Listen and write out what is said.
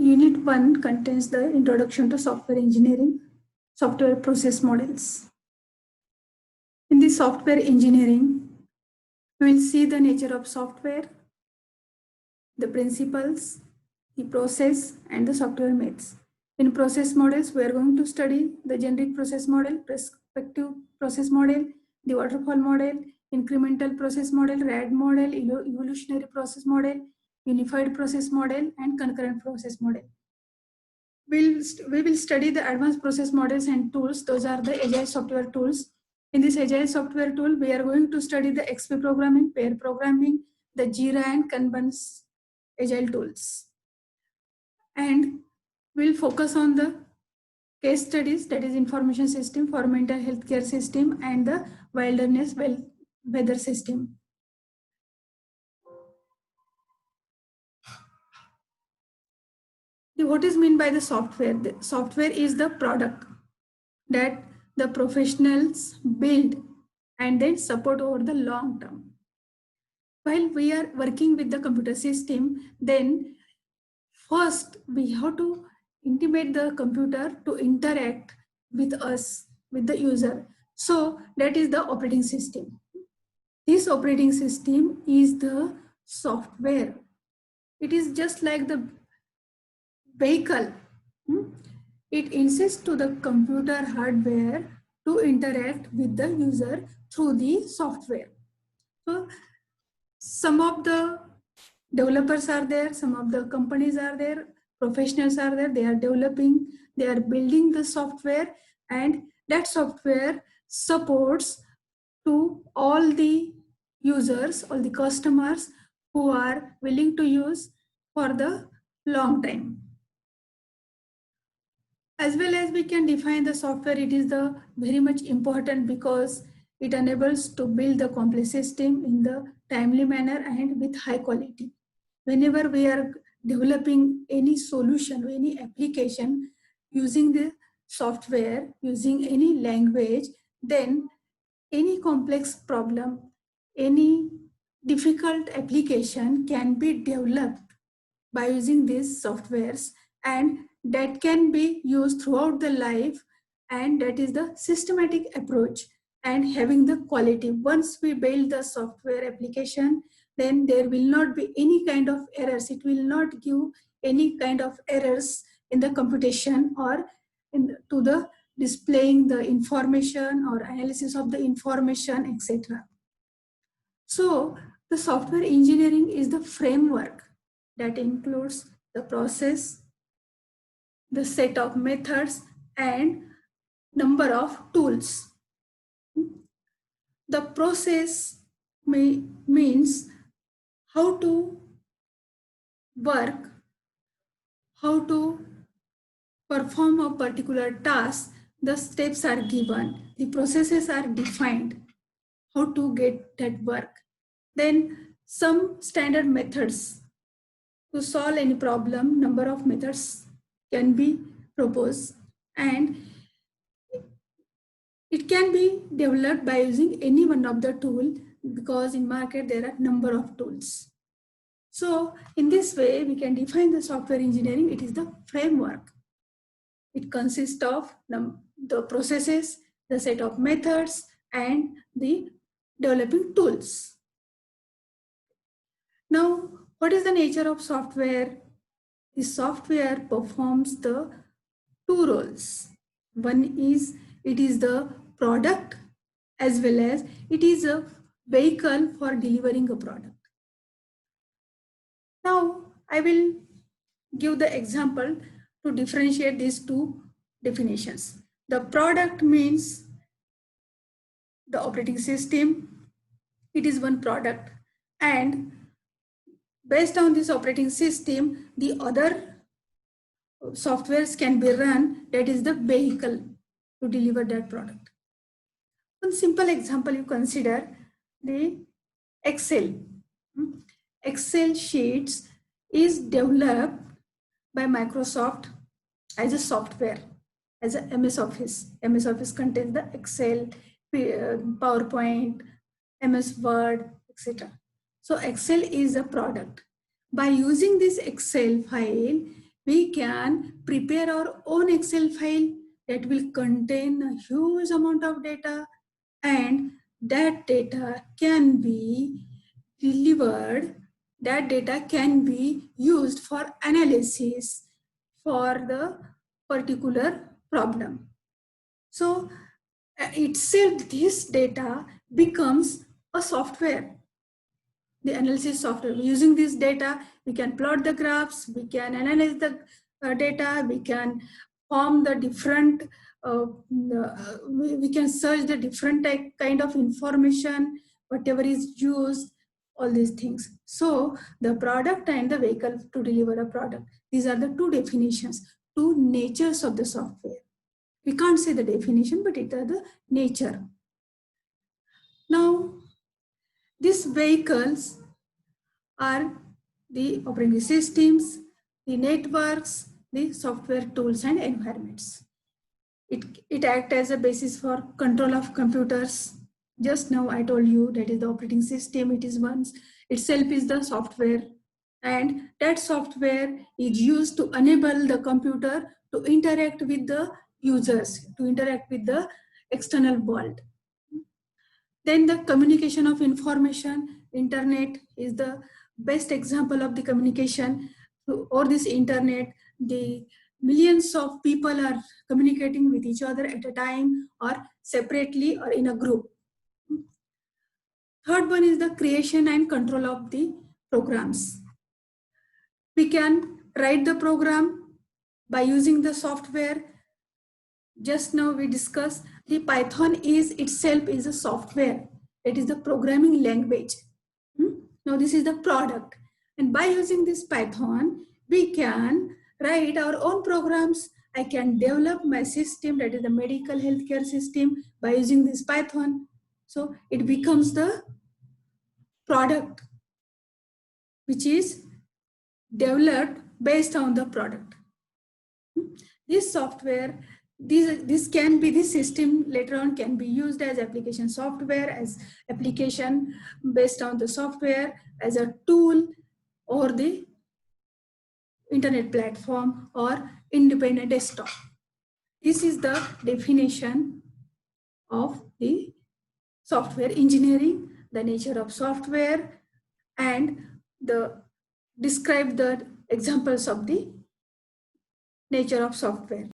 Unit 1 contains the introduction to software engineering, software process models. In the software engineering, we will see the nature of software, the principles, the process, and the software myths. In process models, we are going to study the generic process model, perspective process model, the waterfall model, incremental process model, RAD model, evolutionary process model, unified process model, and concurrent process model. We will study the advanced process models and tools. Those are the agile software tools. In this agile software tool, we are going to study the XP programming, pair programming, the Jira and Kanban's agile tools. And we'll focus on the case studies, that is information system for mental health care system and the wilderness weather system. What is meant by the software? The software is the product that the professionals build and then support over the long term. While we are working with the computer system, then first we have to intimate the computer to interact with us, with the user. So that is the operating system. This operating system is the software. It is just like the vehicle. It insists to the computer hardware to interact with the user through the software. So some of the developers are there, some of the companies are there, professionals are there, they are developing, they are building the software, and that software supports to all the users, all the customers who are willing to use for the long time. As well as we can define the software, it is the very much important because it enables to build the complex system in the timely manner and with high quality. Whenever we are developing any solution, any application using the software, using any language, then any complex problem, any difficult application can be developed by using these softwares, and that can be used throughout the life, and that is the systematic approach and having the quality. Once we build the software application, then there will not be any kind of errors. It will not give any kind of errors in the computation or to the displaying the information or analysis of the information, etc. So the software engineering is the framework that includes the process, the set of methods, and number of tools. The process means how to work, how to perform a particular task. The steps are given, the processes are defined, how to get that work. Then some standard methods to solve any problem, number of methods can be proposed, and it can be developed by using any one of the tool, because in market there are number of tools. So in this way we can define the software engineering. It is the framework. It consists of the processes, the set of methods, and the developing tools. Now, what is the nature of software? The software performs the two roles. One is it is the product, as well as it is a vehicle for delivering a product. Now, I will give the example to differentiate these two definitions. The product means the operating system. It is one product, and based on this operating system, the other softwares can be run, that is the vehicle to deliver that product. One simple example you consider the Excel. Excel sheets is developed by Microsoft as a software, as a MS Office. MS Office contains the Excel, PowerPoint, MS Word, etc. So Excel is a product. By using this Excel file, we can prepare our own Excel file that will contain a huge amount of data, and that data can be delivered, that data can be used for analysis for the particular problem. So itself, this data becomes a software, the analysis software. Using this data, we can plot the graphs, we can analyze the data, we can form the different, we can search the different kind of information, whatever is used, all these things. So the product and the vehicle to deliver a product. These are the two definitions, two natures of the software. We can't say the definition, but it is the nature. Now, these vehicles are the operating systems, the networks, the software tools and environments. It acts as a basis for control of computers. Just now I told you that is the operating system. It is once itself is the software, and that software is used to enable the computer to interact with the users, to interact with the external world. Then the communication of information, internet is the best example of the communication. Or this internet, the millions of people are communicating with each other at a time or separately or in a group. Third one is the creation and control of the programs. We can write the program by using the software. Just now we discussed the Python is itself is a software. It is the programming language. Now this is the product. And by using this Python, we can write our own programs. I can develop my system, that is the medical healthcare system, by using this Python. So it becomes the product which is developed based on the product. This software, this can be, this system later on can be used as application software, as application based on the software, as a tool, or the internet platform, or independent desktop. This is the definition of the software engineering, the nature of software, and the describe the examples of the nature of software.